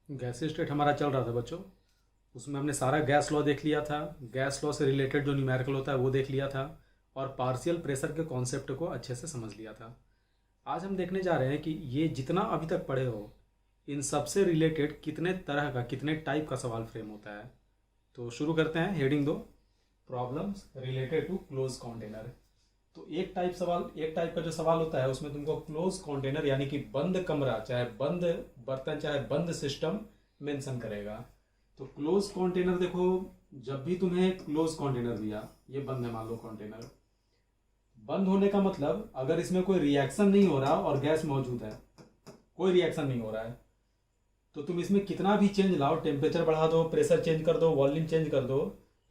Gas state हमारा चल रहा था बच्चों। उसमें हमने सारा गैस लॉ देख लिया था, गैस लॉ से रिलेटेड जो न्यूमेरिकल होता है वो देख लिया था, और पार्शियल प्रेशर के कॉन्सेप्ट को अच्छे से समझ लिया था। आज हम देखने जा रहे हैं कि ये जितना अभी तक पढ़े हो इन सब से रिलेटेड कितने तरह का, कितने टाइप का सवाल फ्रेम होता है। तो शुरू करते हैं। हेडिंग दो, problems related to close container. तो एक टाइप का जो सवाल होता है उसमें तुमको क्लोज कंटेनर यानी कि बंद कमरा, चाहे बंद बर्तन चाहे बंद सिस्टम मेंशन करेगा। तो क्लोज कंटेनर देखो, जब भी तुम्हें क्लोज कंटेनर दिया, ये बंद है मान लो कंटेनर, बंद होने का मतलब अगर इसमें कोई रिएक्शन नहीं हो रहा और गैस मौजूद है, कोई रिएक्शन नहीं हो रहा है, तो तुम इसमें कितना भी चेंज लाओ, टेम्परेचर बढ़ा दो, प्रेशर चेंज कर दो, वॉल्यूम चेंज कर दो,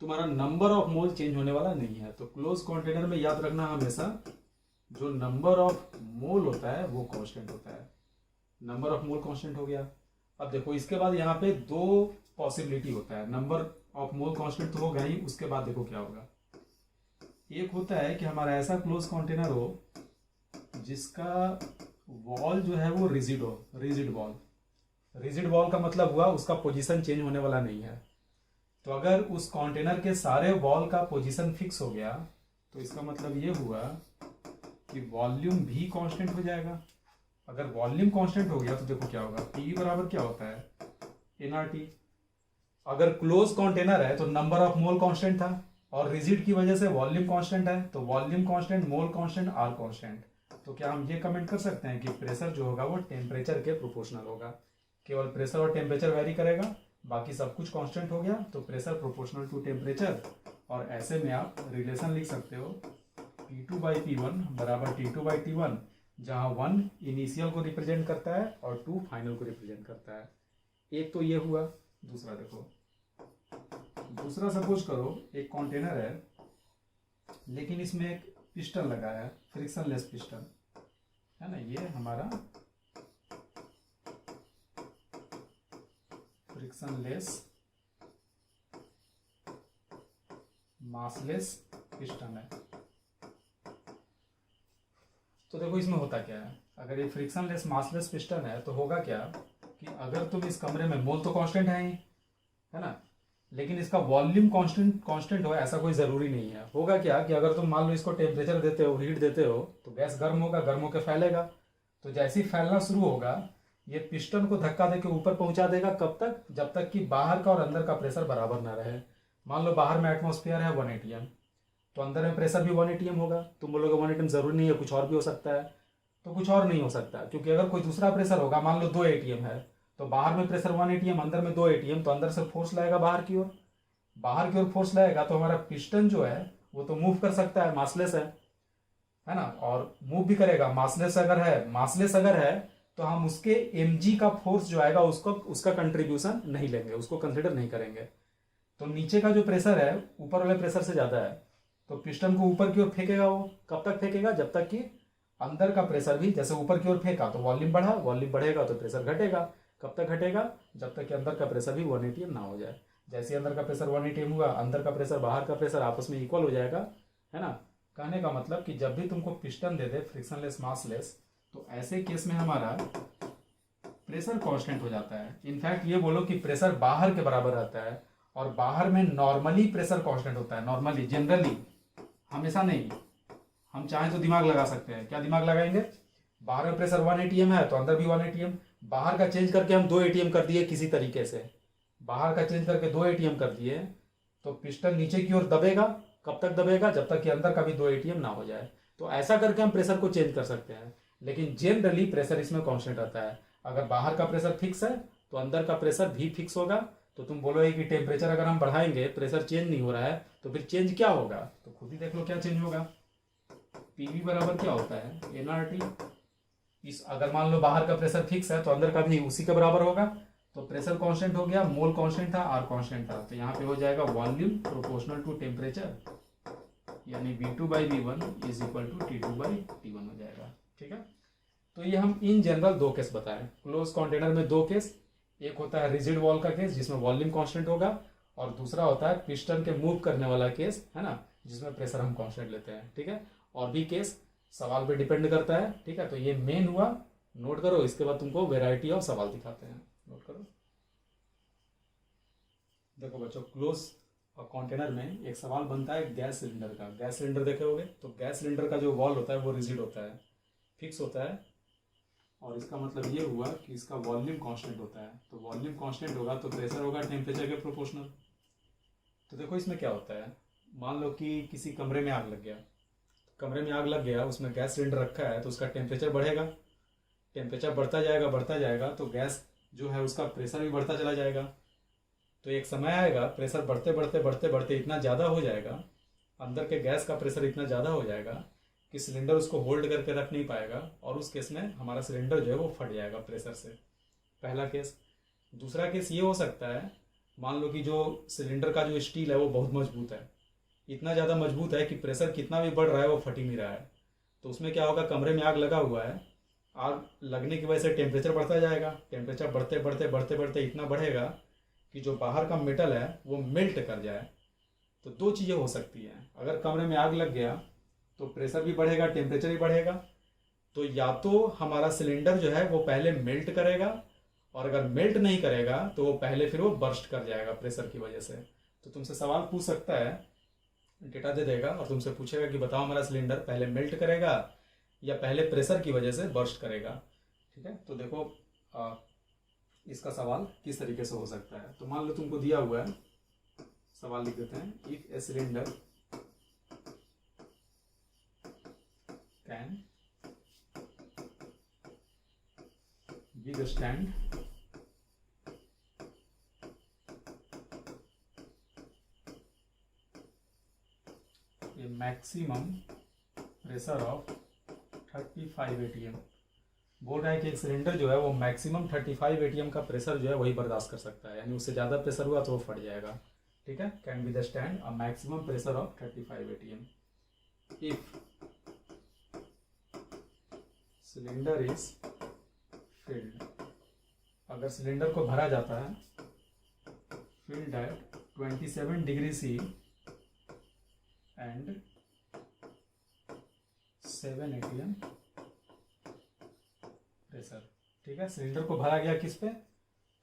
तुम्हारा नंबर ऑफ मोल चेंज होने वाला नहीं है। तो क्लोज कंटेनर में याद रखना हमेशा जो नंबर ऑफ मोल होता है वो कांस्टेंट होता है। नंबर ऑफ मोल कांस्टेंट हो गया। अब देखो इसके बाद यहाँ पे दो पॉसिबिलिटी होता है। नंबर ऑफ मोल कांस्टेंट तो होगा ही, उसके बाद देखो क्या होगा। एक होता है कि हमारा ऐसा क्लोज कंटेनर हो जिसका वॉल जो है वो रिजिड हो, रिजिड वॉल। रिजिड वॉल का मतलब हुआ उसका पोजीशन चेंज होने वाला नहीं है। तो अगर उस कंटेनर के सारे वॉल का पोजीशन फिक्स हो गया तो इसका मतलब ये हुआ कि वॉल्यूम भी कांस्टेंट हो जाएगा। अगर वॉल्यूम कांस्टेंट हो गया तो देखो क्या होगा, पी बराबर क्या होता है, एनआरटी। अगर क्लोज कंटेनर है तो नंबर ऑफ मोल कांस्टेंट था, और रिजिड की वजह से वॉल्यूम कांस्टेंट है, तो volume constant, mole constant, R constant. तो क्या हम ये कमेंट कर सकते हैं कि प्रेशर जो होगा वो टेम्परेचर के प्रोपोर्शनल होगा। केवल प्रेशर और टेम्परेचर वेरी करेगा, बाकी सब कुछ कांस्टेंट हो गया, तो प्रेशर प्रोपोर्शनल टू टेम्परेचर। और ऐसे में आप रिलेशन लिख सकते हो P2/P1 बराबर T2/T1, जहां 1 इनिशियल को रिप्रेजेंट करता है और 2 फाइनल को रिप्रेजेंट करता है। एक तो ये हुआ। दूसरा देखो, दूसरा सपोज करो एक कंटेनर है लेकिन इसमें एक पिस्टन लगा है, फ्रिक्शनलेस पिस्टन है ना, ये हमारा फ्रिक्शनलेस मासलेस पिस्टन है। तो देखो इसमें होता क्या है, अगर ये फ्रिक्शनलेस मासलेस पिस्टन है तो होगा क्या कि अगर तुम इस कमरे में, मोल तो कांस्टेंट है ही, है ना, लेकिन इसका वॉल्यूम कांस्टेंट कांस्टेंट हो ऐसा कोई ज़रूरी नहीं है। होगा क्या कि अगर तुम मान लो इसको टेम्परेचर देते हो, हीट देते हो, तो गैस गर्म होगा, गर्म होकर फैलेगा। तो जैसे ही फैलना शुरू होगा ये पिस्टन को धक्का देकर ऊपर पहुंचा देगा। कब तक, जब तक कि बाहर का और अंदर का प्रेशर बराबर ना रहे। मान लो बाहर में एटमॉस्फेयर है 1 atm, तो अंदर में प्रेशर भी 1 atm होगा। तुम बोलोगे 1 atm जरूरी नहीं है, कुछ और भी हो सकता है। तो कुछ और नहीं हो सकता, क्योंकि अगर कोई दूसरा प्रेशर होगा, मान लो 2 atm है, तो बाहर में प्रेशर 1 atm, अंदर में 2 atm, तो अंदर से फोर्स लगेगा बाहर की ओर। बाहर की ओर फोर्स लगेगा तो हमारा पिस्टन जो है वो तो मूव कर सकता है, मासलेस है ना, और मूव भी करेगा। मासलेस अगर है तो हम उसके mg का फोर्स जो आएगा उसको, उसका कंट्रीब्यूशन नहीं लेंगे, उसको कंसिडर नहीं करेंगे। तो नीचे का जो प्रेशर है ऊपर वाले प्रेशर से ज्यादा है, तो पिस्टन को ऊपर की ओर फेंकेगा। वो कब तक फेंकेगा, जब तक कि अंदर का प्रेशर भी, जैसे ऊपर की ओर फेंका तो वॉल्यूम बढ़ा, वॉल्यूम बढ़ेगा तो प्रेशर घटेगा। कब तक घटेगा, जब तक कि अंदर का प्रेशर भी 1 atm ना हो जाए। जैसे अंदर का प्रेशर 1 atm हुआ, अंदर का प्रेशर बाहर का प्रेशर आपस में इक्वल हो जाएगा, है ना। कहने का मतलब कि जब भी तुमको पिस्टन दे दे फ्रिक्शनलेस मासलेस, तो ऐसे केस में हमारा प्रेशर कांस्टेंट हो जाता है। इनफैक्ट ये बोलो कि प्रेशर बाहर के बराबर रहता है, और बाहर में नॉर्मली प्रेशर कांस्टेंट होता है। नॉर्मली, जनरली, हमेशा नहीं। हम चाहें तो दिमाग लगा सकते हैं। क्या दिमाग लगाएंगे, बाहर में प्रेशर 1 atm है तो अंदर भी 1 atm, बाहर का चेंज करके हम 2 atm कर दिए किसी तरीके से, बाहर का चेंज करके 2 atm कर दिए, तो पिस्टन नीचे की ओर दबेगा। कब तक दबेगा, जब तक कि अंदर का भी 2 atm ना हो जाए। तो ऐसा करके हम प्रेशर को चेंज कर सकते हैं, लेकिन जनरली प्रेशर इसमें कांस्टेंट रहता है। अगर बाहर का प्रेशर फिक्स है तो अंदर का प्रेशर भी फिक्स होगा। तो तुम बोलोगे कि टेम्परेचर अगर हम बढ़ाएंगे प्रेशर चेंज नहीं हो रहा है, तो फिर चेंज क्या होगा, तो खुद ही देख लो क्या चेंज होगा। पीवी बराबर क्या होता है, एनआरटी। इस अगर मान लो बाहर का प्रेशर फिक्स है तो अंदर का भी उसी के बराबर होगा। तो प्रेशर कांस्टेंट हो गया, मोल कांस्टेंट था, आर कांस्टेंट था, तो यहाँ पे हो जाएगा वॉल्यूम प्रोपोर्शनल टू टेम्परेचर, यानी V2/V1 is equal to T2/T1 हो जाएगा। ठीक है, तो ये हम इन जनरल दो केस बताएं। क्लोज कंटेनर में दो केस, एक होता है रिजिड वॉल का केस जिसमें वॉल्यूम कांस्टेंट होगा, और दूसरा होता है पिस्टन के मूव करने वाला केस, है ना, जिसमें प्रेशर हम कांस्टेंट लेते हैं। ठीक है, और भी केस सवाल पे डिपेंड करता है। ठीक है, तो ये मेन हुआ, नोट करो। इसके बाद तुमको वेराइटी ऑफ सवाल दिखाते हैं, नोट करो। देखो बच्चों, क्लोज कंटेनर में एक सवाल बनता है गैस सिलेंडर का। गैस सिलेंडर देखे होगे, तो गैस सिलेंडर का जो वॉल होता है वो रिजिड होता है, फिक्स होता है, और इसका मतलब ये हुआ कि इसका वॉल्यूम कांस्टेंट होता है। तो वॉल्यूम कांस्टेंट होगा तो प्रेशर होगा टेम्परेचर के प्रोपोर्शनल। तो देखो इसमें क्या होता है, मान लो कि किसी कमरे में आग लग गया, कमरे में आग लग गया, उसमें गैस सिलेंडर रखा है, तो उसका टेम्परेचर बढ़ेगा, टेम्परेचर बढ़ता जाएगा तो गैस जो है उसका प्रेशर भी बढ़ता चला जाएगा। तो एक समय आएगा प्रेशर बढ़ते इतना ज़्यादा हो जाएगा, अंदर के गैस का प्रेशर इतना ज़्यादा हो जाएगा कि सिलेंडर उसको होल्ड करके रख नहीं पाएगा, और उस केस में हमारा सिलेंडर जो है वो फट जाएगा प्रेशर से। पहला केस। दूसरा केस ये हो सकता है, मान लो कि जो सिलेंडर का जो स्टील है वो बहुत मजबूत है, इतना ज़्यादा मजबूत है कि प्रेशर कितना भी बढ़ रहा है वो फट ही नहीं रहा है। तो उसमें क्या होगा, कमरे में आग लगा हुआ है, आग लगने की वजह से टेम्परेचर बढ़ता जाएगा, टेम्परेचर बढ़ते इतना बढ़ेगा कि जो बाहर का मेटल है वो मेल्ट कर जाए। तो दो चीज़ें हो सकती हैं, अगर कमरे में आग लग गया तो प्रेशर भी बढ़ेगा, टेम्परेचर भी बढ़ेगा। तो या तो हमारा सिलेंडर जो है वो पहले मेल्ट करेगा, और अगर मेल्ट नहीं करेगा तो वो पहले फिर वो बर्स्ट कर जाएगा प्रेशर की वजह से। तो तुमसे सवाल पूछ सकता है, डेटा दे देगा और तुमसे पूछेगा कि बताओ हमारा सिलेंडर पहले मेल्ट करेगा या पहले प्रेशर की वजह से बर्स्ट करेगा। ठीक है, तो देखो इसका सवाल किस तरीके से हो सकता है। तो मान लो तुमको दिया हुआ है, सवाल लिख देते हैं, if a cylinder can withstand a maximum pressure of 35 atm। बोल रहा है कि एक सिलेंडर जो है वो मैक्सिमम 35 एटीएम का प्रेशर जो है वही बर्दाश्त कर सकता है, यानी उससे ज़्यादा प्रेशर हुआ तो वो फट जाएगा। ठीक है, can be the stand a maximum pressure of 35 ATM if cylinder is filled. अगर सिलेंडर को भरा जाता है, filled at 27 degree C and 7 ATM pressure. ठीक है, सिलेंडर को भरा गया किस पे,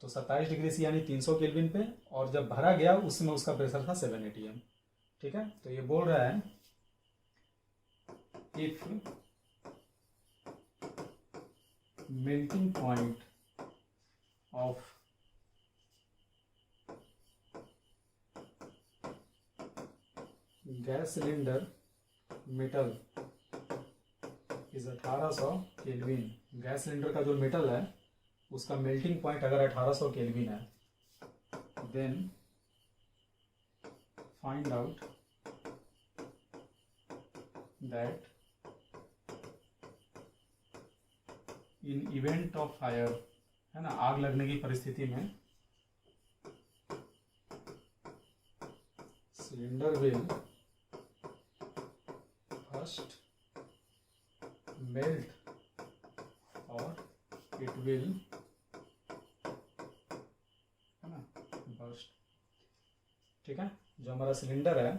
तो 27 डिग्री सी यानी 300 केल्विन पे, और जब भरा गया उसमें उसका प्रेशर था 7 एटीएम। ठीक है, तो ये बोल रहा है if melting point of gas cylinder metal is 1800 kelvin. Gas cylinder का जो मेटल है उसका मेल्टिंग पॉइंट अगर 1800 केल्विन है, then find out that in event of fire, है ना, आग लगने की परिस्थिति में सिलेंडर विल फर्स्ट मेल्ट और इट विल, है ना, बर्स्ट। ठीक है, जो हमारा सिलेंडर है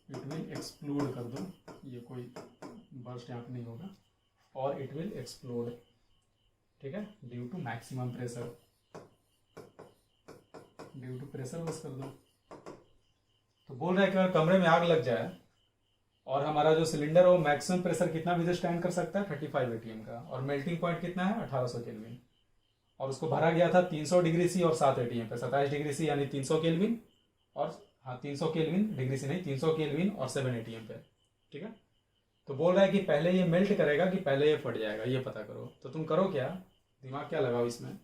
इट विल एक्सप्लोड कर दो, ये कोई बर्स्ट यहाँ पे नहीं होगा, और इट विल एक्सप्लोड। ठीक है, due to maximum pressure, due to pressure बस कर दो। तो बोल रहा है कि अगर कमरे में आग लग जाए और हमारा जो सिलेंडर है वो मैक्सिमम प्रेशर कितना विथस्टैंड कर सकता है, 35 एटीएम का, और मेल्टिंग पॉइंट कितना है, 1800 केल्विन, और उसको भरा गया था 300 डिग्री सी और 7 एटीएम पे, 27 डिग्री सी यानी 300 केल्विन, और हाँ 300 केल्विन, डिग्री सी नहीं, 300 केल्विन और 7 एटीएम पे। ठीक है, तो बोल रहा है कि पहले ये मेल्ट करेगा कि पहले ये फट जाएगा, ये पता करो। तो तुम करो क्या, दिमाग क्या लगाओ इसमें,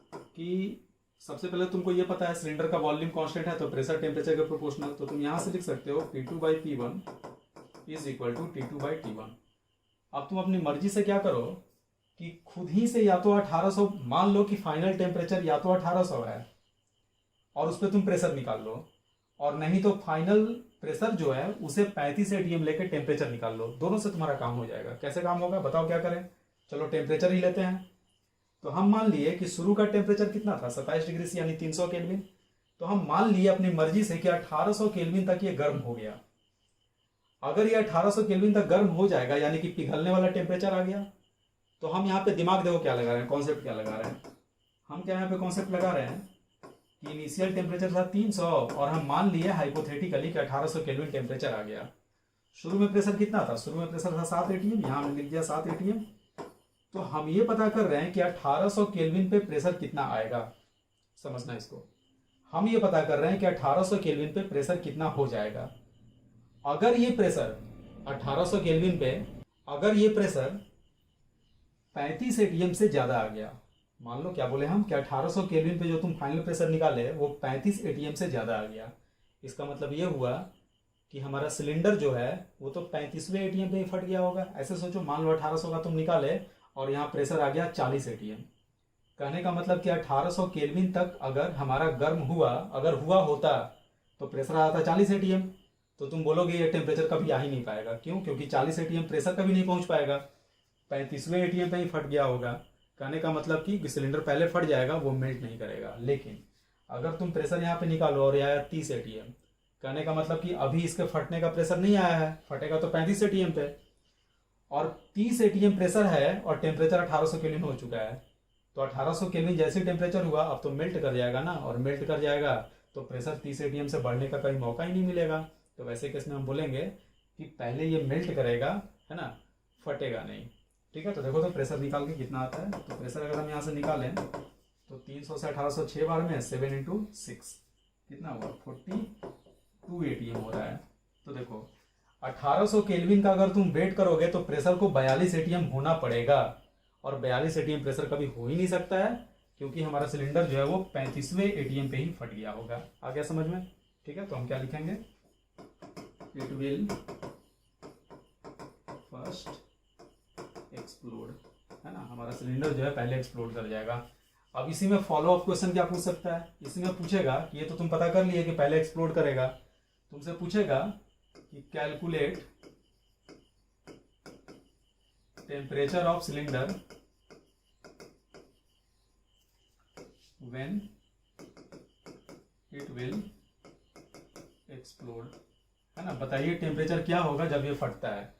कि सबसे पहले तुमको ये पता है सिलेंडर का वॉल्यूम कांस्टेंट है तो प्रेशर टेम्परेचर के प्रोपोर्शनल, तो तुम यहां से लिख सकते हो P2/P1 is equal to T2/T1। अब तुम अपनी मर्जी से क्या करो कि खुद ही से या तो 1800, मान लो कि फाइनल टेम्परेचर या तो 1800 है और उस पर तुम प्रेशर निकाल लो, और नहीं तो फाइनल प्रेशर जो है उसे 35 एटीएम लेकर टेम्परेचर निकाल लो, दोनों से तुम्हारा काम हो जाएगा। कैसे काम होगा बताओ, क्या करें, चलो टेम्परेचर ही लेते हैं। तो हम मान लिए कि शुरू का टेम्परेचर कितना था, 27 डिग्री सी यानी 300 केल्विन, तो हम मान लिए अपनी मर्जी से कि 1800 केल्विन तक ये गर्म हो गया। अगर ये 1800 केल्विन तक गर्म हो जाएगा यानी कि पिघलने वाला टेम्परेचर आ गया, तो हम यहाँ पे दिमाग देखो क्या लगा रहे हैं, कॉन्सेप्ट क्या लगा रहे हैं, हम क्या यहाँ पे कॉन्सेप्ट लगा रहे हैं कि इनिशियल टेम्परेचर था 300 और हम मान लिए हाइपोथेटिकली कि 1800 केल्विन टेम्परेचर आ गया। शुरू में प्रेशर कितना था? शुरू में प्रेशर था 7 एटीएम, यहाँ हमने लिख दिया 7 एटीएम। तो हम ये पता कर रहे हैं कि 1800 केल्विन पे प्रेशर कितना आएगा। समझना इसको, हम ये पता कर रहे हैं कि 1800 केल्विन पे प्रेशर कितना हो जाएगा। अगर ये प्रेशर 1800 केल्विन पे, अगर ये प्रेशर 35 एटीएम से ज्यादा आ गया, मान लो क्या बोले हम कि 1800 केल्विन पे जो तुम फाइनल प्रेशर निकाले वो 35 एटीएम से ज्यादा आ गया, इसका मतलब ये हुआ कि हमारा सिलेंडर जो है वो तो 35वें एटीएम पे ही फट गया होगा। ऐसे सोचो, मान लो 1800 का तुम निकाले और यहाँ प्रेशर आ गया 40 एटीएम। कहने का मतलब कि 1800 केल्विन तक अगर हमारा गर्म हुआ, अगर हुआ होता तो प्रेशर आता 40 एटीएम। तो तुम बोलोगे ये टेम्परेचर कभी आ ही नहीं पाएगा। क्यों? क्योंकि 40 एटीएम प्रेशर कभी नहीं पहुंच पाएगा, 35वें एटीएम पे ही फट गया होगा। कहने का मतलब कि सिलेंडर पहले फट जाएगा, वो मेल्ट नहीं करेगा। लेकिन अगर तुम प्रेशर यहाँ पे निकालो और ये आया 30 एटीएम, कहने का मतलब कि अभी इसके फटने का प्रेशर नहीं आया है, फटेगा तो 35 एटीएम पे। और 30 एटीएम प्रेशर है और टेम्परेचर 1800 केल्विन हो चुका है। तो 1800 केल्विन जैसे टेम्परेचर हुआ अब तो मेल्ट कर जाएगा ना, और मेल्ट कर जाएगा तो प्रेशर 30 एटीएम से बढ़ने का कहीं मौका ही नहीं मिलेगा। तो वैसे केस में हम बोलेंगे कि पहले ये मेल्ट करेगा, है ना, फटेगा नहीं। ठीक है, तो देखो तो प्रेशर निकाल के कितना आता है। तो प्रेशर अगर हम यहाँ से निकालें तो 300 से 1800 6 बार में 7 × 6 कितना हुआ? 42 एटीएम हो रहा है। तो देखो 1800 केल्विन का अगर तुम वेट करोगे तो प्रेशर को 42 एटीएम होना पड़ेगा, और 42 एटीएम प्रेशर कभी हो ही नहीं सकता है क्योंकि हमारा सिलेंडर जो है वो 35वें एटीएम पे ही फट गया होगा। आ गया समझ में? ठीक है, तो हम क्या लिखेंगे? इट विल फर्स्ट एक्सप्लोड, है ना, हमारा सिलेंडर जो है पहले एक्सप्लोड कर जाएगा। अब इसी में फॉलो अप क्वेश्चन क्या पूछ सकता है? इसी में पूछेगा कि ये तो तुम पता कर लिए कि पहले एक्सप्लोड करेगा, तुमसे पूछेगा कि calculate temperature of cylinder when it will explode, है ना। बताइए टेम्परेचर क्या होगा जब ये फटता है।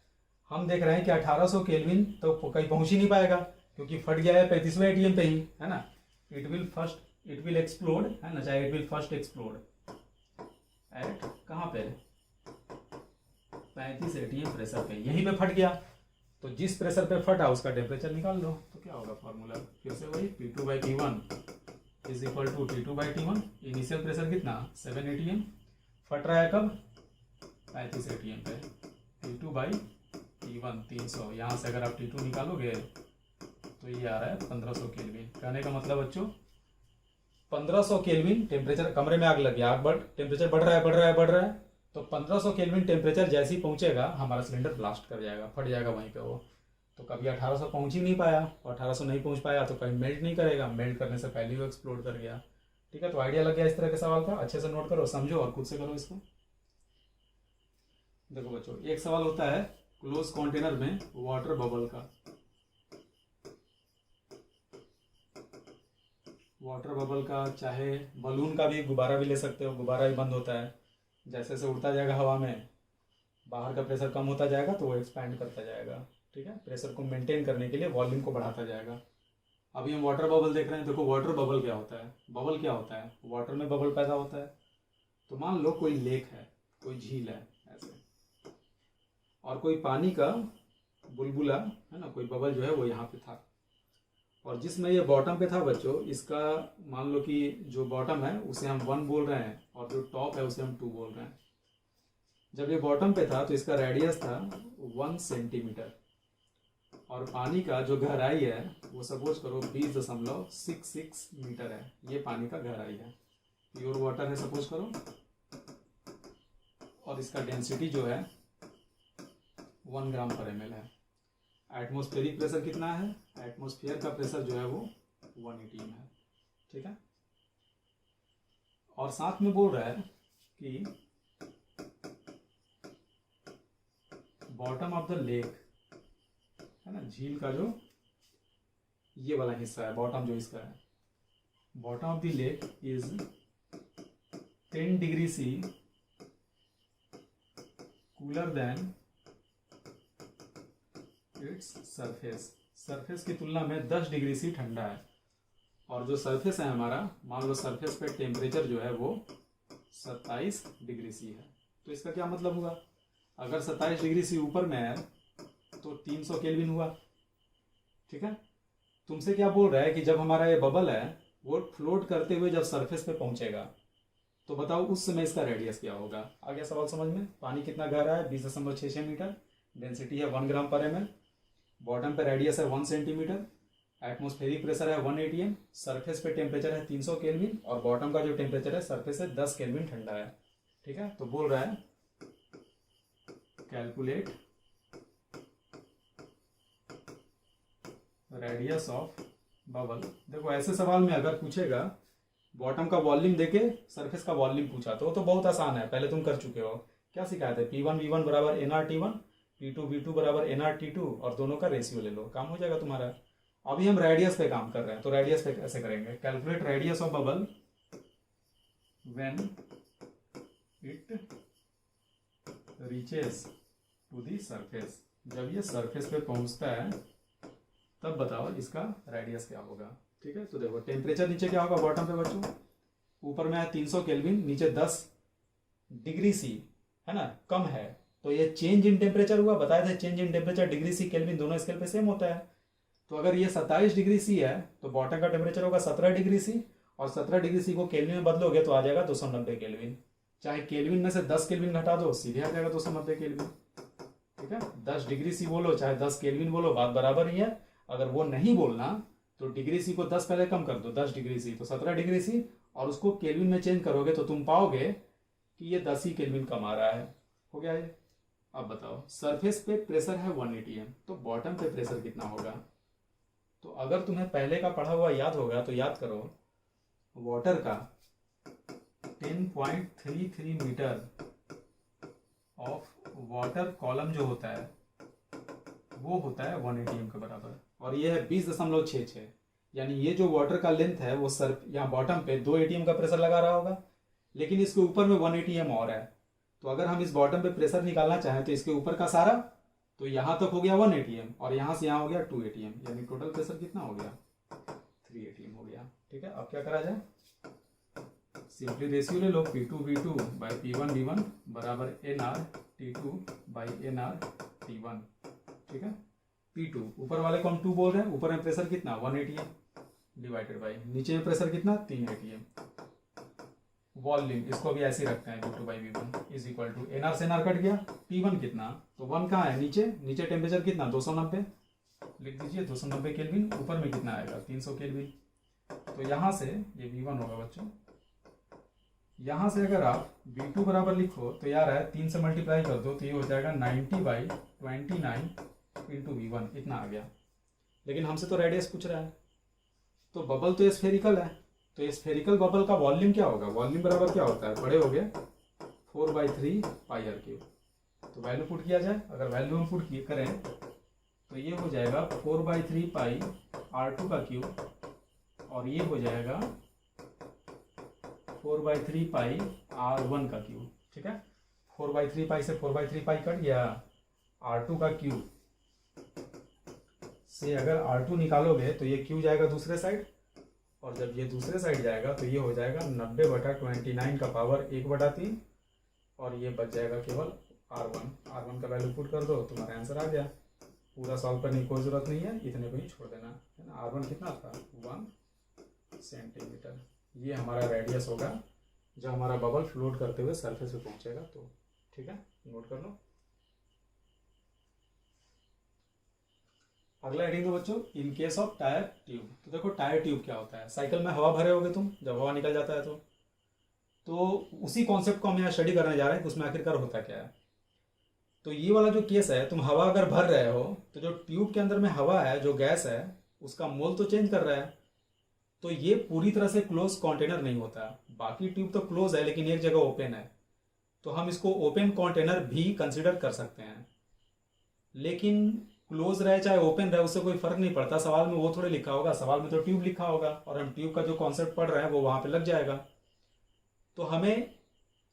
हम देख रहे हैं कि 1800 केल्विन तो कहीं पहुंच ही नहीं पाएगा क्योंकि फट गया है 35वें एटीएम पे ही, है ना। इट विल एक्सप्लोड, है ना, चाहे it will first explode at कहाँ पे? 35 एटीएम प्रेशर पे, यहीं पे फट गया। तो जिस प्रेशर पे फटा उसका टेम्परेचर निकाल लो। तो क्या होगा फॉर्मूला? फिर से वही P2/T1 is equal to T2/T1। Initial pressure कितना? 7 एटीएम, फट रहा है कब? 35 एटीएम पे। T2/T1 300, यहाँ से अगर आप T2 निकालोगे तो ये आ रहा है 1500 केल्विन। कहने का मतलब बच्चों 1500 केल्विन टेम्परेचर, कमरे में आग लग गया, आग बढ़, टेम्परेचर बढ़ रहा है, तो 1500 केल्विन टेम्परेचर जैसे ही पहुंचेगा हमारा सिलेंडर ब्लास्ट कर जाएगा, फट जाएगा वहीं पे वो। तो कभी 1800 पहुंच ही नहीं पाया, और 1800 नहीं पहुंच पाया तो कहीं मेल्ट नहीं करेगा, मेल्ट करने से पहले ही वो एक्सप्लोड कर गया। ठीक है, तो आइडिया लग गया इस तरह के सवाल का। अच्छे से नोट करो, समझो और खुद से करो इसको। देखो बच्चों, एक सवाल होता है क्लोज कंटेनर में वाटर बबल का। वाटर बबल का, चाहे बलून का भी, गुब्बारा भी ले सकते हो, गुब्बारा भी बंद होता है। जैसे जैसे उड़ता जाएगा हवा में, बाहर का प्रेशर कम होता जाएगा तो वो एक्सपैंड करता जाएगा। ठीक है, प्रेशर को मेंटेन करने के लिए वॉल्यूम को बढ़ाता जाएगा। अभी हम वाटर बबल देख रहे हैं। देखो वाटर बबल क्या होता है? बबल क्या होता है? वाटर में बबल पैदा होता है। तो मान लो कोई लेक है, कोई झील है ऐसे, और कोई पानी का बुलबुला, है ना, कोई बबल जो है वो यहाँ पे था, और जिसमें ये बॉटम पे था बच्चों, इसका मान लो कि जो बॉटम है उसे हम 1 बोल रहे हैं और जो टॉप है उसे हम 2 बोल रहे हैं। जब ये बॉटम पे था तो इसका रेडियस था 1 सेंटीमीटर, और पानी का जो गहराई है वो सपोज करो 20.66 मीटर है। ये पानी का गहराई है, प्योर वाटर है सपोज करो, और इसका डेंसिटी जो है 1 ग्राम पर ml है। एटमॉस्फेरिक प्रेशर कितना है? एटमॉस्फेयर का प्रेशर जो है वो 118 है। ठीक है, और साथ में बोल रहा है कि बॉटम ऑफ द लेक, है ना, झील का जो ये वाला हिस्सा है, बॉटम जो इसका है, bottom of the lake is 10 degree C cooler than its surface. Surface की तुलना में 10 डिग्री C ठंडा है। और जो सरफेस है हमारा, मान लो सरफेस पे टेम्परेचर जो है वो 27 डिग्री सी है। तो इसका क्या मतलब हुआ, अगर 27 डिग्री सी ऊपर में है तो 300 केल्विन हुआ। ठीक है, तुमसे क्या बोल रहा है कि जब हमारा ये बबल है वो फ्लोट करते हुए जब सरफेस पे पहुंचेगा तो बताओ उस समय इसका रेडियस क्या होगा। आ गया सवाल समझ में। पानी कितना गहरा है, 20.66 मीटर, डेंसिटी है 1 ग्राम पर ml, बॉटम पे रेडियस है 1 सेंटीमीटर, एटमॉस्फेरिक प्रेशर है 1 atm, सरफेस पे टेम्परेचर है 300 केल्विन और बॉटम का जो टेम्परेचर है सरफेस से 10 केल्विन ठंडा है। ठीक है, तो बोल रहा है कैलकुलेट रेडियस ऑफ बबल। देखो ऐसे सवाल में अगर पूछेगा बॉटम का वॉल्यूम देके सरफेस का वॉल्यूम पूछा तो बहुत आसान है, पहले तुम कर चुके हो। क्या सिखाते हैं, P1 V1 बराबर nRT1, P2 V2 बराबर nRT2 और दोनों का रेशियो ले लो, काम हो जाएगा तुम्हारा। अभी हम रेडियस पे काम कर रहे हैं, तो रेडियस पे कैसे करेंगे, calculate radius of bubble when it reaches to the surface. जब ये सरफेस पे पहुंचता है तब बताओ इसका रेडियस क्या होगा। ठीक है, तो देखो टेम्परेचर नीचे क्या होगा बॉटम पे बच्चों, ऊपर में है 300 केल्विन, नीचे 10 डिग्री सी है ना, कम है, तो ये चेंज इन टेम्परेचर हुआ। बताए थे change in temperature degree C kelvin दोनों स्केल पे सेम होता है। तो अगर ये 27 डिग्री सी है तो बॉटम का टेम्परेचर होगा 17 डिग्री सी, और 17 डिग्री सी को केल्विन में बदलोगे तो आ जाएगा 290 केल्विन। चाहे केल्विन में से 10 केल्विन घटा दो सीधे आ जाएगा 290 केल्विन। ठीक है, 10 डिग्री सी बोलो चाहे 10 केल्विन बोलो बात बराबर ही है। अगर वो नहीं बोलना तो डिग्री सी को 10 पहले कम कर दो, 10 डिग्री सी तो 17 डिग्री सी, और उसको केल्विन में चेंज करोगे तो तुम पाओगे कि ये 10 ही केल्विन कम आ रहा है। हो गया ये। अब बताओ सरफेस पे प्रेशर है 1 atm, तो बॉटम पे प्रेशर कितना होगा। तो अगर तुम्हें पहले का पढ़ा हुआ याद होगा तो याद करो, वाटर का 10.33 मीटर ऑफ वाटर कॉलम जो होता है वो होता है 1 atm के बराबर, और ये है 20.66, यानी ये जो वाटर का लेंथ है वो सर यहाँ बॉटम पे 2 atm का प्रेशर लगा रहा होगा, लेकिन इसके ऊपर में 1 atm और है। तो अगर हम इस बॉटम पे प्रेशर निकालना चाहें तो इसके ऊपर का सारा, तो यहाँ तक हो गया 1 atm और यहाँ से यहाँ हो गया 2 atm, यानी टोटल प्रेशर कितना हो गया 3 atm हो गया। ठीक है, अब क्या करा जाए, सिंपली रेशियो ले लो, P2 V2 by P1 V1 बराबर nRT2 बाई nRT1। ठीक है, P2 ऊपर वाले को हम 2 बोल रहे हैं, ऊपर में प्रेशर कितना 1 atm डिवाइडेड बाई नीचे में प्रेशर कितना 3 atm। वॉल्यूम इसको भी ऐसे ही रखते हैं, V2 by V1 is equal to nR से nR कट गया, P1 कितना, तो 1 कहाँ है नीचे, नीचे टेम्परेचर कितना 290 लिख दीजिए, 290 केल्विन, ऊपर में कितना आएगा 300 केल्विन। तो यहाँ से ये V1 होगा बच्चों, यहाँ से अगर आप V2 बराबर लिखो तो यार है 3 से मल्टीप्लाई कर दो तो ये हो जाएगा 90/29 इंटू V1, इतना आ गया। लेकिन हमसे तो रेडियस पूछ रहा है, तो बबल तो स्फेरिकल है, तो स्फेरिकल बबल का वॉल्यूम क्या होगा, वॉल्यूम बराबर क्या होता है, बड़े हो गए 4/3 पाई आर क्यूब। तो वैल्यू पुट किया जाए, अगर वैल्यू हम पुट करें तो ये हो जाएगा 4/3 पाई R2 का क्यूब, और ये हो जाएगा 4/3 पाई R1 का क्यूब। ठीक है, 4/3 पाई से 4/3 पाई कट गया, R2 का क्यूब से अगर R2 निकालोगे तो ये क्यू जाएगा दूसरे साइड, और जब ये दूसरे साइड जाएगा तो ये हो जाएगा 90/29 का पावर 1/3, और ये बच जाएगा केवल R1 का वैल्यू पुट कर दो, तुम्हारा आंसर आ गया। पूरा सॉल्व करने की कोई जरूरत नहीं है, इतने को ही छोड़ देना है ना। R1 कितना था 1 सेंटीमीटर, ये हमारा रेडियस होगा जब हमारा बबल फ्लोट करते हुए सरफेस पे पहुंचेगा तो। ठीक है, नोट कर लो। अगला हेडिंग है बच्चों, in case of tyre tube. तो देखो टायर ट्यूब क्या होता है, साइकिल में हवा भरे होगे तुम, जब हवा निकल जाता है तो उसी कॉन्सेप्ट को हम यहाँ स्टडी करने जा रहे हैं कि उसमें आखिरकार होता क्या है। तो ये वाला जो केस है, तुम हवा अगर भर रहे हो तो जो ट्यूब के अंदर में हवा है, जो गैस है, उसका मोल तो चेंज कर रहा है, तो ये पूरी तरह से क्लोज कंटेनर नहीं होता। बाकी ट्यूब तो क्लोज है लेकिन एक जगह ओपन है, तो हम इसको ओपन कंटेनर भी कंसिडर कर सकते हैं। लेकिन क्लोज रहे चाहे ओपन रहे उससे कोई फर्क नहीं पड़ता, सवाल में वो थोड़े लिखा होगा, सवाल में तो ट्यूब लिखा होगा और हम ट्यूब का जो कॉन्सेप्ट पढ़ रहे हैं वो वहां पे लग जाएगा। तो हमें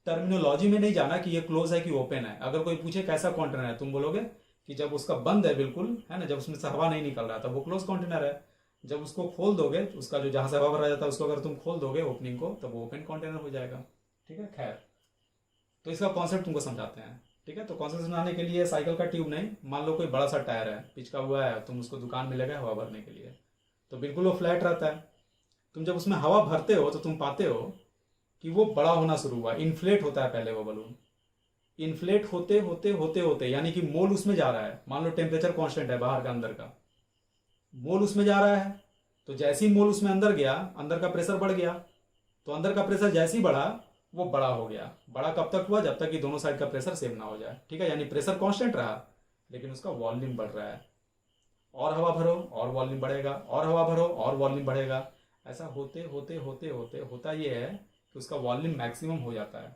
टर्मिनोलॉजी में नहीं जाना कि ये क्लोज है कि ओपन है। अगर कोई पूछे कैसा कंटेनर है, तुम बोलोगे कि जब उसका बंद है बिल्कुल, है ना, जब उसमें से हवा नहीं निकल रहा था वो क्लोज कंटेनर है। जब उसको खोल दोगे, उसका जो जहाँ से हवा भरा जाता है उसको अगर तुम खोल दोगे ओपनिंग को, तब वो ओपन कंटेनर हो जाएगा। ठीक है, खैर तो इसका कॉन्सेप्ट तुमको समझाते हैं। ठीक है, तो कॉन्सेप्ट समझाने के लिए साइकिल का ट्यूब नहीं, मान लो कोई बड़ा सा टायर है, पिचका हुआ है, तुम उसको दुकान में लगा हवा भरने के लिए, तो बिल्कुल वो फ्लैट रहता है। तुम जब उसमें हवा भरते हो तो तुम पाते हो कि वो बड़ा होना शुरू हुआ, इन्फ्लेट होता है पहले वो बलून। इन्फ्लेट होते होते होते होते यानी कि मोल उसमें जा रहा है, मान लो टेम्परेचर कांस्टेंट है बाहर का अंदर का, मोल उसमें जा रहा है, तो जैसे ही मोल उसमें अंदर गया, अंदर का प्रेशर बढ़ गया, तो अंदर का प्रेशर जैसे ही बढ़ा वो बड़ा हो गया। बड़ा कब तक हुआ, जब तक कि दोनों साइड का प्रेशर सेम ना हो जाए। ठीक है, यानी प्रेशर कांस्टेंट रहा लेकिन उसका वॉल्यूम बढ़ रहा है। और हवा भरो और वॉल्यूम बढ़ेगा, और हवा भरो और वॉल्यूम बढ़ेगा। ऐसा होते होते होते होते होता ये है कि उसका वॉल्यूम मैक्सिमम हो जाता है।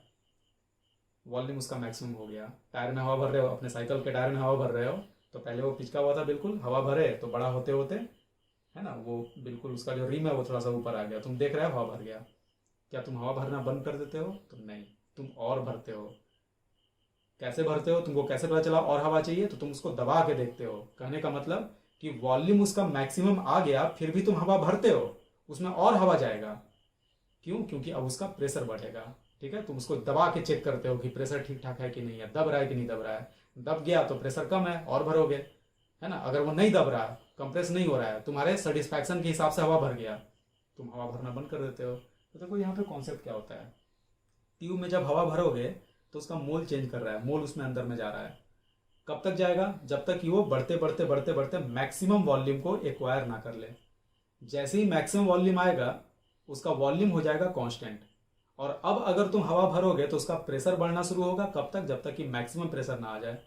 वॉल्यूम उसका मैक्सिमम हो गया। टायर में हवा भर रहे हो, अपने साइकिल के टायर में हवा भर रहे हो, तो पहले वो पिचका हुआ था बिल्कुल, हवा भरे तो बड़ा होते होते, है ना, वो बिल्कुल उसका जो रिम है वो थोड़ा सा ऊपर आ गया, तुम देख रहे हो हवा भर गया। क्या तुम हवा भरना बंद कर देते हो? तो नहीं, तुम और भरते हो। कैसे भरते हो? तुमको कैसे पता चला और हवा चाहिए? तो तुम उसको दबा के देखते हो। कहने का मतलब कि वॉल्यूम उसका मैक्सिमम आ गया, फिर भी तुम हवा भरते हो, उसमें और हवा जाएगा। क्यों? क्योंकि अब उसका प्रेशर बढ़ेगा। ठीक है, तुम उसको दबा के चेक करते हो कि प्रेशर ठीक ठाक है कि नहीं है, दब रहा है कि नहीं दब रहा है। दब गया तो प्रेशर कम है और भरोगे, है ना। अगर वो नहीं दब रहा, कंप्रेस नहीं हो रहा है, तुम्हारे सेटिस्फैक्शन के हिसाब से हवा भर गया, तुम हवा भरना बंद कर देते हो। तो देखो यहाँ पे कॉन्सेप्ट क्या होता है, ट्यूब में जब हवा भरोगे तो उसका मोल चेंज कर रहा है, मोल उसमें अंदर में जा रहा है। कब तक जाएगा? जब तक कि वो बढ़ते बढ़ते बढ़ते बढ़ते मैक्सिमम वॉल्यूम को एक्वायर ना कर ले। जैसे ही मैक्सिमम वॉल्यूम आएगा, उसका वॉल्यूम हो जाएगा कांस्टेंट। और अब अगर तुम हवा भरोगे तो उसका प्रेशर बढ़ना शुरू होगा। कब तक? जब तक कि मैक्सिमम प्रेशर ना आ जाए।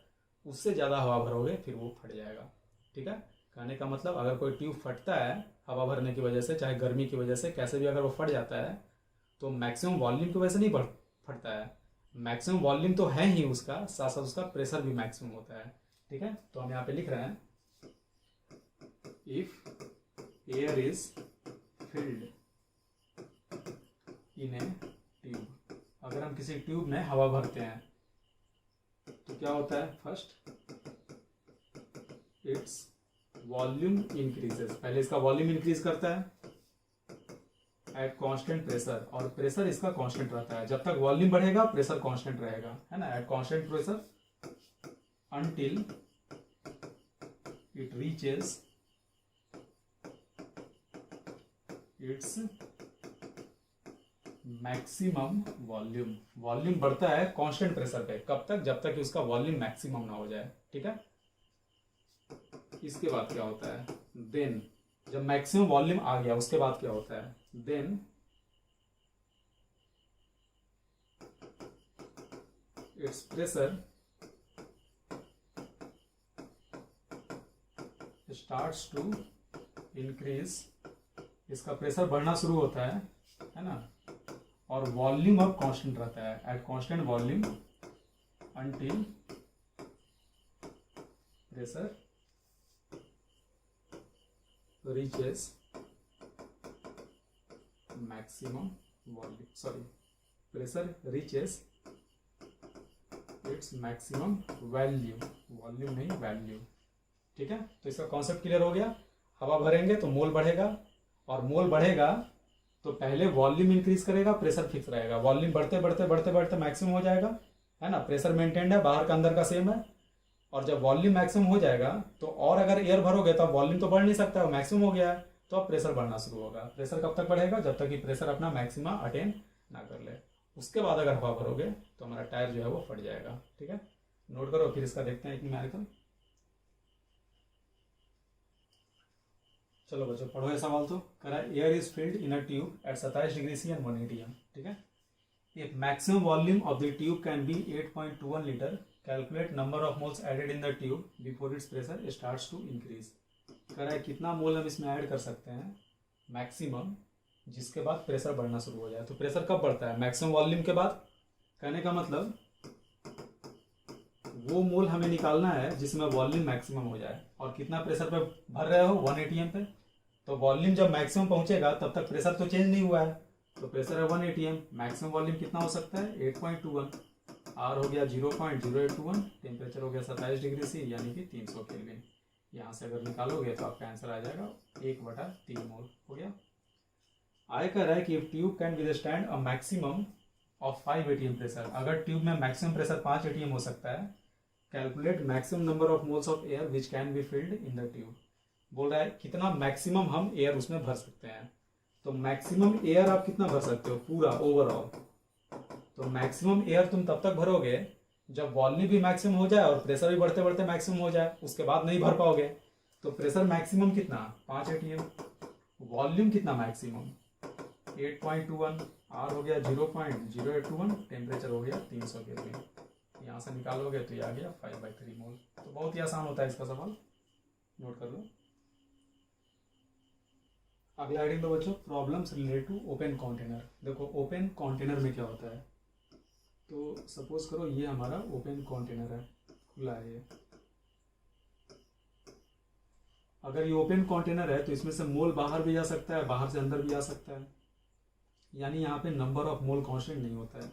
उससे ज़्यादा हवा भरोगे फिर वो फट जाएगा। ठीक है, कहने का मतलब अगर कोई ट्यूब फटता है हवा भरने की वजह से, चाहे गर्मी की वजह से, कैसे भी अगर वो फट जाता है, तो मैक्सिमम वॉल्यूम की वजह से नहीं बढ़ फटता है। मैक्सिमम वॉल्यूम तो है ही उसका, साथ साथ उसका प्रेशर भी मैक्सिमम होता है। ठीक है, तो हम यहाँ पे लिख रहे हैं, if air is filled in A tube, अगर हम किसी ट्यूब में हवा भरते हैं तो क्या होता है? फर्स्ट इट्स वॉल्यूम इंक्रीजेस, पहले इसका वॉल्यूम इंक्रीज करता है एट कांस्टेंट प्रेशर, और प्रेशर इसका कांस्टेंट रहता है। जब तक वॉल्यूम बढ़ेगा प्रेशर कांस्टेंट रहेगा, है ना, at constant pressure until it reaches its maximum volume. Volume बढ़ता है कांस्टेंट प्रेशर पे, कब तक? जब तक कि उसका वॉल्यूम मैक्सिमम ना हो जाए। ठीक है, इसके बाद क्या होता है? देन जब मैक्सिमम वॉल्यूम आ गया उसके बाद क्या होता है? Then it's pressure starts to increase, इसका प्रेशर बढ़ना शुरू होता है ना, और वॉल्यूम अब कांस्टेंट रहता है at constant volume until pressure reaches maximum volume, sorry, pressure reaches its maximum value, volume नहीं वैल्यू। ठीक है, तो इसका कॉन्सेप्ट क्लियर हो गया। हवा भरेंगे तो मोल बढ़ेगा, और मोल बढ़ेगा तो पहले वॉल्यूम इंक्रीज करेगा, प्रेशर फिक्स रहेगा। वॉल्यूम बढ़ते बढ़ते बढ़ते बढ़ते मैक्सिमम हो जाएगा, है ना, प्रेशर मेंटेन्ड है, बाहर का अंदर का सेम है। और जब वॉल्यूम मैक्सिमम हो जाएगा तो और अगर एयर भरोगे तो अब वॉल्यूम तो बढ़ नहीं सकता, मैक्सिमम हो गया है, तो अब प्रेशर बढ़ना शुरू होगा। प्रेशर कब तक बढ़ेगा? जब तक कि प्रेशर अपना मैक्सिमा अटेन ना कर ले। उसके बाद अगर हवा भरोगे तो हमारा टायर जो है वो फट जाएगा। ठीक है, नोट करो, फिर इसका देखते हैं एक न्यूमेरिकल। चलो बच्चों पढ़ो ये सवाल। तो कह रहा है air is filled in a tube at 27 degree C and 180 M. ठीक है, if maximum volume of the tube can be 8.21 litre, calculate number of moles added in the tube before it's pressure starts to increase. कह रहा है कितना मोल हम इसमें add कर सकते हैं मैक्सिमम, जिसके बाद प्रेशर बढ़ना शुरू हो जाए। तो प्रेशर कब बढ़ता है? मैक्सिमम वॉल्यूम के बाद। कहने का मतलब वो मोल हमें निकालना है जिसमें वॉल्यूम मैक्सिमम हो जाए। और कितना प्रेशर पे भर रहे हो? 180 एम पे। तो वॉल्यूम जब मैक्सिमम पहुंचेगा तब तक प्रेशर तो चेंज नहीं हुआ है, तो प्रेशर है 180 एम। मैक्सिमम वॉल्यूम कितना हो सकता है? 8.21। आर हो गया 0.0821, टेम्परेचर हो गया 27 डिग्री सी यानी कि 300 केल्विन। यहाँ से अगर निकालोगे तो आपका आंसर आ जाएगा 1/3 मोल हो गया। आगे कह रहा है कि tube can withstand a maximum of 5 ATM pressure. अगर ट्यूब में मैक्सिमम प्रेशर 5 एटीएम हो सकता है, calculate maximum number of moles of air which can be filled in the tube. बोल रहा है कितना मैक्सिमम हम एयर उसमें भर सकते हैं। तो मैक्सिमम एयर आप कितना भर सकते हो पूरा ओवरऑल? तो मैक्सिमम एयर तुम तब तक भरोगे जब वॉल्यूम भी मैक्सिमम हो जाए और प्रेशर भी बढ़ते बढ़ते मैक्सिमम हो जाए, उसके बाद नहीं भर पाओगे। तो प्रेशर मैक्सिमम कितना 5 एटीएम, वॉल्यूम कितना मैक्सिमम 8.21, आर हो गया 0.0821, टेम्परेचर हो गया 300 केल्विन। यहाँ से निकालोगे तो ये आ गया 5/3 मोल। तो बहुत ही आसान होता है इसका सवाल, नोट कर लो। अगला हेडिंग दो बच्चों, problems related to open container. देखो ओपन कंटेनर में क्या होता है, तो सपोज करो ये हमारा ओपन कंटेनर है, खुला है ये। अगर ये ओपन कंटेनर है तो इसमें से मोल बाहर भी जा सकता है, बाहर से अंदर भी आ सकता है, यानी यहाँ पे नंबर ऑफ मोल कांस्टेंट नहीं होता है।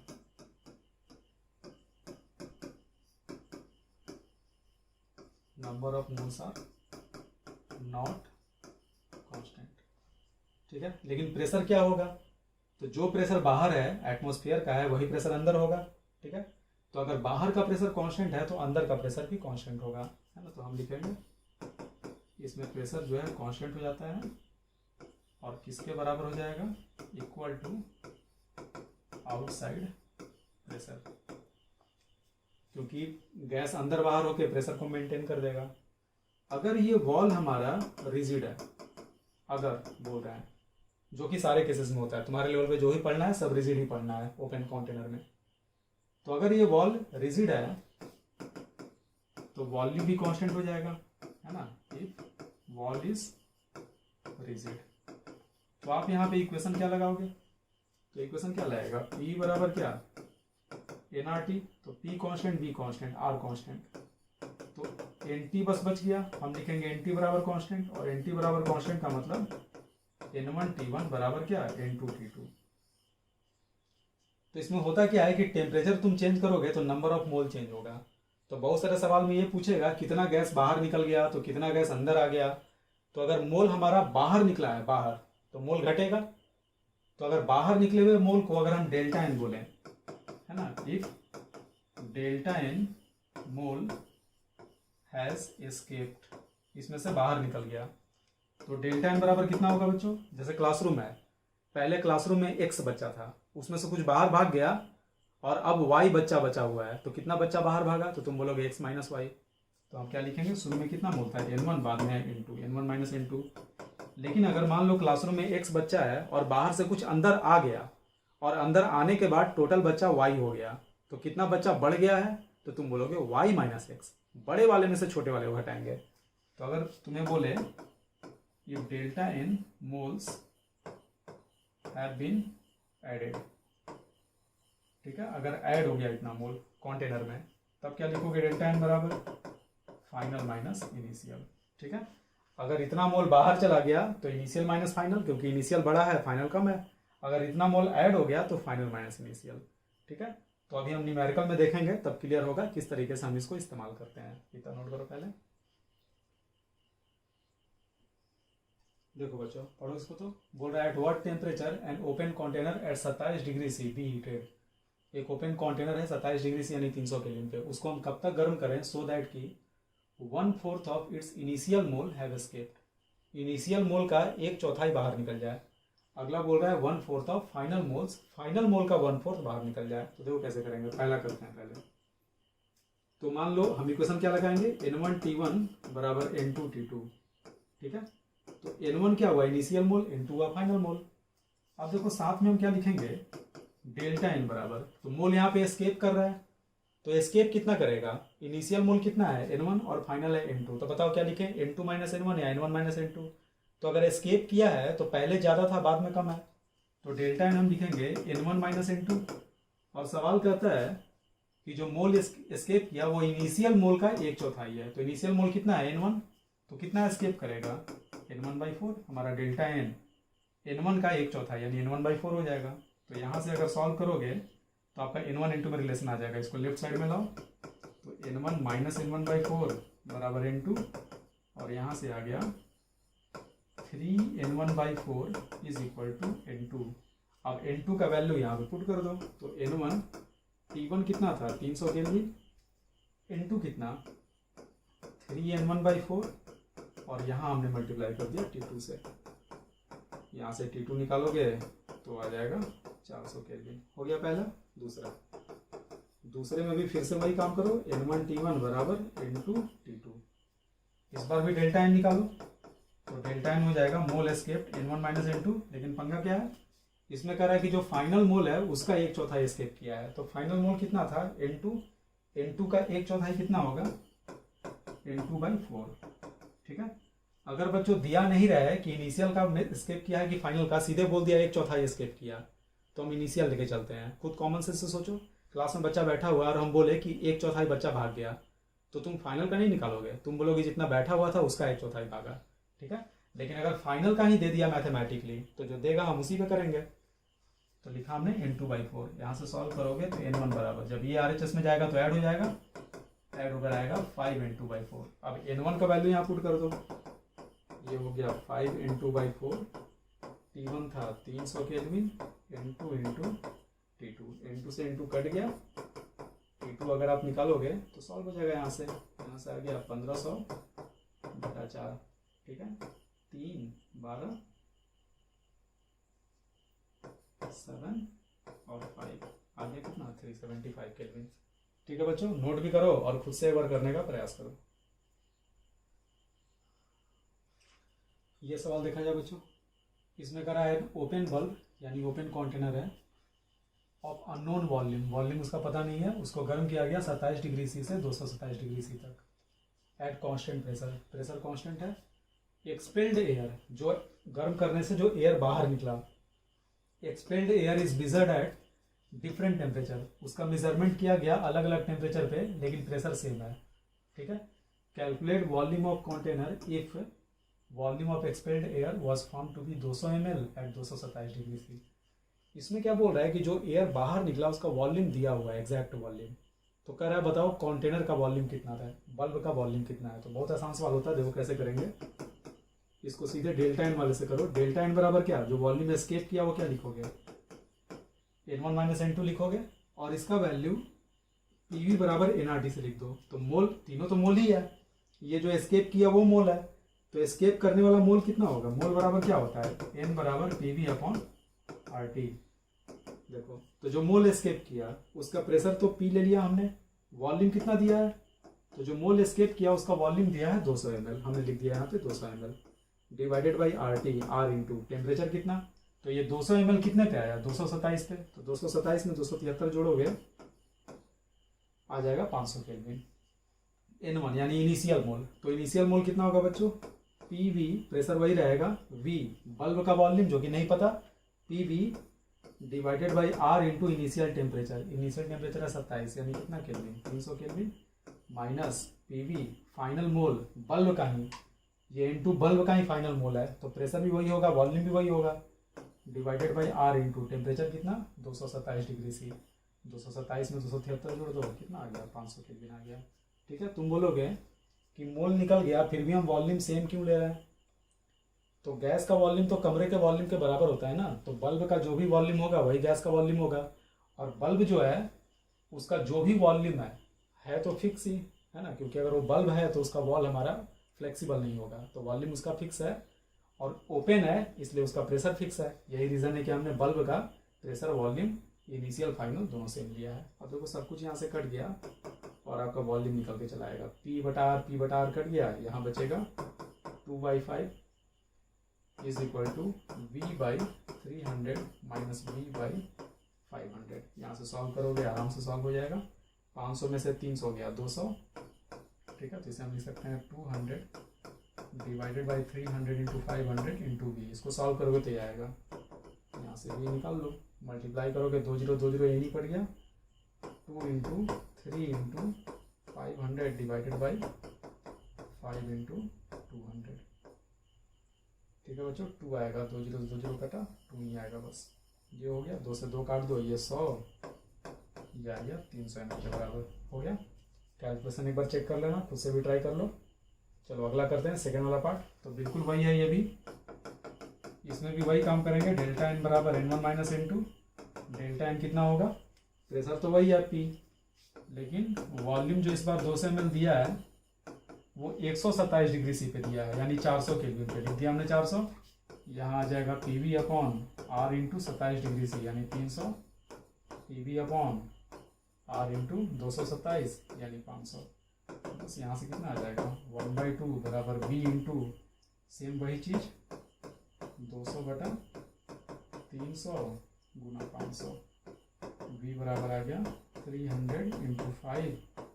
Number of moles are not constant, ठीक है। लेकिन प्रेशर क्या होगा, तो जो प्रेशर बाहर है एटमॉस्फेयर का है वही प्रेशर अंदर होगा, ठीक है। तो अगर बाहर का प्रेशर कांस्टेंट है तो अंदर का प्रेशर भी कांस्टेंट होगा, है ना। तो हम लिखेंगे इसमें प्रेशर जो है कांस्टेंट हो जाता है और किसके बराबर हो जाएगा, इक्वल टू आउटसाइड प्रेशर, क्योंकि गैस अंदर बाहर होकर प्रेशर को मेंटेन कर देगा। अगर ये वॉल हमारा रिजिड है, अगर बोल रहे हैं, जो कि सारे केसेस में होता है, तुम्हारे लेवल पे जो ही पढ़ना है सब रिजिड ही पढ़ना है ओपन कंटेनर में। तो अगर ये वॉल रिजिड है तो वॉल्यूम भी कांस्टेंट हो जाएगा, है ना। इफ वॉल इज रिजिड, तो आप यहाँ पे इक्वेशन क्या लगाओगे, तो इक्वेशन क्या लगेगा, ई बराबर क्या एनआरटी, तो P constant, B constant, R constant, तो एनटी बस बच गया। हम लिखेंगे एनटी बराबर कांस्टेंट, और एनटी बराबर कांस्टेंट का मतलब N1 T1 बराबर क्या N2 T2। तो इसमें होता क्या है कि टेम्परेचर तुम चेंज करोगे तो नंबर ऑफ मोल चेंज होगा। तो बहुत सारे सवाल में ये पूछेगा कितना गैस बाहर निकल गया, तो कितना गैस अंदर आ गया। तो अगर मोल हमारा बाहर निकला है बाहर, तो मोल घटेगा। तो अगर बाहर निकले हुए मोल को अगर हम डेल्टा एन बोले, है ना, if delta N mole has escaped, इसमें से बाहर निकल गया, तो डेल्टा एन बराबर कितना होगा बच्चों, जैसे क्लासरूम है, पहले क्लासरूम में एक्स बच्चा था, उसमें से कुछ बाहर भाग गया और अब वाई बच्चा बचा हुआ है, तो कितना बच्चा बाहर भागा, तो तुम बोलोगे एक्स माइनस वाई। तो हम क्या लिखेंगे, शुरू में कितना मोल था n1, बाद में n2, n1 माइनस n2। लेकिन अगर मान लो क्लासरूम में एक्स बच्चा है और बाहर से कुछ अंदर आ गया और अंदर आने के बाद टोटल बच्चा वाई हो गया, तो कितना बच्चा बढ़ गया है, तो तुम बोलोगे वाई माइनस एक्स, बड़े वाले में से छोटे वाले को घटाएंगे। तो अगर तुम्हें बोले if delta n moles have been added, ठीक है, अगर ऐड हो गया इतना मोल कंटेनर में, तब क्या लिखोगे, डेल्टा एन बराबर फाइनल माइनस इनिशियल, ठीक है। अगर इतना मोल बाहर चला गया तो इनिशियल माइनस फाइनल, क्योंकि इनिशियल बड़ा है फाइनल कम है। अगर इतना मोल ऐड हो गया तो फाइनल माइनस इनिशियल, ठीक है। तो अभी हम न्यूमेरिकल में देखेंगे तब क्लियर होगा किस तरीके से हम इसको इस्तेमाल करते हैं। इतना नोट करो पहले, देखो बच्चों पढ़ो इसको। तो बोल रहा है at what temperature an open container at 27 degree C be heated. एक ओपन कंटेनर है 27 डिग्री सी यानी 300 केल्विन पे, उसको हम कब तक गर्म करें, सो दैट कि 1/4 of its initial mole have escaped, initial मोल का 1/4 बाहर निकल जाए। अगला बोल रहा है 1/4 ऑफ फाइनल मोल्स, फाइनल मोल का 1/4 बाहर निकल जाए। तो देखो कैसे करेंगे, पहला करते हैं पहले। तो मान लो हम इक्वेशन क्या लगाएंगे, n1 T1 बराबर n2 T2, ठीक है। तो n1 क्या हुआ इनिशियल मोल, n2 हुआ फाइनल मोल। अब देखो साथ में हम क्या लिखेंगे, डेल्टा n बराबर, तो मोल यहाँ पे एस्केप कर रहा है, तो एस्केप कितना करेगा, इनिशियल मोल कितना है n1 और फाइनल है n2। तो बताओ क्या लिखें, n2 माइनस n1 या n1 माइनस n2। तो अगर एस्केप किया है तो पहले ज़्यादा था बाद में कम है, तो डेल्टा n हम लिखेंगे n1 माइनस n2। और सवाल कहता है कि जो मोल एस्केप किया वो इनिशियल मोल का 1/4 है, तो इनिशियल मोल कितना है n1, तो कितना एस्केप करेगा n1/4। हमारा डेल्टा एन n1 का 1/4 यानी n1/4 हो जाएगा। तो यहाँ से अगर सॉल्व करोगे तो आपका n1 n2 में रिलेशन आ जाएगा, इसको लेफ्ट साइड में लाओ, तो n1 माइनस n1/4 बराबर n2, और यहाँ से आ गया 3n1/4 is equal to n2। अब n2 का वैल्यू यहाँ पे पुट कर दो, तो n1 T1 कितना था 300 केल्विन, n2 कितना 3n1/4, और यहाँ हमने मल्टीप्लाई कर दिया T2 से। यहाँ से T2 निकालोगे तो आ जाएगा 400 केल्विन। हो गया पहला। दूसरे में भी फिर से वही काम करो, n1 T1 बराबर n2 T2। इस बार भी डेल्टा n निकालो, तो डेल्टा n हो जाएगा मोल एस्केप्ड n1 माइनस n2। लेकिन पंगा क्या है, इसमें कह रहा है कि जो फाइनल मोल है उसका 1/4 एस्केप किया है। तो फाइनल मोल कितना था n2 का 1/4 कितना होगा n2/4। ठीक है। अगर बच्चों दिया नहीं रहा है कि इनिशियल का एस्केप किया है कि फाइनल का, सीधे बोल दिया 1/4 एस्केप किया, तो हम इनिशियल लेके चलते हैं। खुद कॉमन सेंस से सोचो, क्लास में बच्चा बैठा हुआ और हम बोले कि 1/4 बच्चा भाग गया, तो तुम फाइनल का नहीं निकालोगे, तुम बोलोगे जितना बैठा हुआ था उसका 1/4 भागा। ठीक है। लेकिन अगर फाइनल का ही दे दिया मैथमेटिकली, तो जो देगा हम उसी पे करेंगे। तो लिखा हमने n2/4। यहाँ से सॉल्व करोगे तो n1 बराबर, जब ये RHS में जाएगा तो ऐड हो जाएगा, ऐड होकर आएगा 5n2/4। अब n1 का वैल्यू यहाँ पुट कर दो, ये हो गया 5n2/4। T1 था 300 kelvin, n2 into T2, n2 से n2 कट गया, T2 अगर आप निकालोगे तो सॉल्व हो जाएगा। यहाँ से आ गया 1500/4। ठीक है। 3 12 7 और 5 आगे कितना 375 केल्विन। ठीक है बच्चों, नोट भी करो और खुद से एक बार करने का प्रयास करो। ये सवाल देखा जाए बच्चों, इसमें करा है ओपन बल्ब यानी ओपन कंटेनर है ऑफ अननोन वॉल्यूम, वॉल्यूम उसका पता नहीं है, उसको गर्म किया गया 27 डिग्री सी से 227 डिग्री सी तक at constant pressure, pressure constant है। एक्सपेल्ड एयर, जो गर्म करने से जो एयर बाहर निकला, expelled air is measured at different temperature, उसका मेजरमेंट किया गया अलग अलग टेम्परेचर पे लेकिन प्रेशर सेम है। ठीक है। Calculate volume of container if volume of expelled air was found to be 200 ml at 227 degree C. इसमें क्या बोल रहा है कि जो एयर बाहर निकला उसका वॉल्यूम दिया हुआ है, एग्जैक्ट वॉल्यूम। तो कह रहा है बताओ कंटेनर का वॉल्यूम कितना था, बल्ब का वॉल्यूम कितना है। तो बहुत आसान सवाल होता है, देखो कैसे करेंगे। इसको सीधे डेल्टा एन वाले से करो। डेल्टा एन बराबर क्या, जो वॉल्यूम एस्केप किया वो क्या लिखोगे, n1 माइनस n2 लिखोगे, और इसका वैल्यू PV बराबर nRT से लिख दो। तो मोल, तीनों तो मोल ही है, ये जो एस्केप किया वो मोल है, तो एस्केप करने वाला मोल कितना होगा, मोल बराबर क्या होता है n बराबर PV/RT। देखो, तो जो मोल एस्केप किया उसका प्रेशर तो P ले लिया हमने, वॉल्यूम कितना दिया है, तो जो मोल एस्केप किया उसका वॉल्यूम दिया है 200 ml, हमने लिख दिया यहाँ पे 200 ml divided by RT, R into temperature कितना, तो ये 200 ml कितने पे आया 227 पे, तो 227 में 273 जोड़ोगे आ जाएगा 500 केल्विन। N1 यानी इनिशियल मोल, तो इनिशियल मोल कितना होगा बच्चों, PV प्रेशर वही रहेगा, V बल्ब का वॉल्यूम जो कि नहीं पता, PV divided by R into initial temperature, initial temperature है 27 यानी कितना kelvin 300 kelvin, minus PV final mole bulb का ही, ये इंटू बल्ब का ही फाइनल मोल है, तो प्रेशर भी वही होगा वॉल्यूम भी वही होगा, divided by R into temperature कितना 227 डिग्री सी, 227 में 273 जोड़ दो कितना आ गया 500 केल्विन आ गया। ठीक है। तुम बोलोगे कि मोल निकल गया फिर भी हम वॉल्यूम सेम क्यों ले रहे हैं, तो गैस का वॉल्यूम तो कमरे के वॉल्यूम के बराबर होता है ना, तो बल्ब का जो भी वॉल्यूम होगा वही गैस का वॉल्यूम होगा, और बल्ब जो है उसका जो भी वॉल्यूम है तो फिक्स ही है ना, क्योंकि अगर वो बल्ब है तो उसका वॉल हमारा फ्लेक्सिबल नहीं होगा, तो वॉल्यूम उसका फिक्स है, और ओपन है इसलिए उसका प्रेशर फिक्स है। यही रीज़न है कि हमने बल्ब का प्रेशर वॉल्यूम इनिशियल फाइनल दोनों सेम लिया है। अब देखो सब कुछ यहाँ से कट गया और आपका वॉल्यूम निकल के चला आएगा, P/R कट गया, यहाँ बचेगा 2/5 is equal to V/300 minus V/500। यहाँ से सॉल्व करोगे आराम से सॉल्व हो जाएगा, 500 में से 300 गया 200। ठीक है। तो इसे हम लिख सकते हैं 200 divided by 300 into 500 into V, इसको सॉल्व करोगे तो ये आएगा, यहाँ से V निकाल लो, मल्टीप्लाई करोगे 2 0 2 0 यही पड़ गया, 2 into 3 into 500 divided by 5 into 200। ठीक है बच्चों, 2 आएगा, 2 0 2 0 कटा 2 ही आएगा बस, ये हो गया, 2 से 2 काट दो, ये 100 ये आ गया 300 ml के बराबर हो गया। कैलकुलेशन एक बार चेक कर लेना, खुद से भी ट्राई कर लो। चलो अगला करते हैं सेकेंड वाला पार्ट। तो बिल्कुल वही है ये भी, इसमें भी वही काम करेंगे। डेल्टा एन बराबर N1 minus N2। Delta N कितना होगा, प्रेशर तो वही है P, लेकिन वॉल्यूम जो इस बार 200 ml दिया है वो 127 डिग्री सी पे दिया है, यानी 400 केल्विन पे लिख दिया हमने 400। यहाँ आ जाएगा P V upon R into 27 degree C यानी 300, P V upon R into 227 यानी 500। बस यहाँ से कितना आ जाएगा 1/2 बराबर वी इंटू सेम वही चीज़ 200 बटा 300 गुना 500। वी बराबर आ गया 300 इंटू 5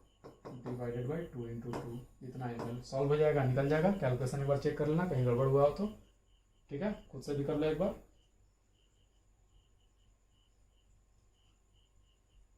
डिवाइडेड बाई 2 इंटू 2, इतना ml। सॉल्व हो जाएगा, निकल जाएगा। कैलकुलेशन एक बार चेक कर लेना, कहीं गड़बड़ हुआ हो तो। ठीक है, खुद से भी कर लो एक बार।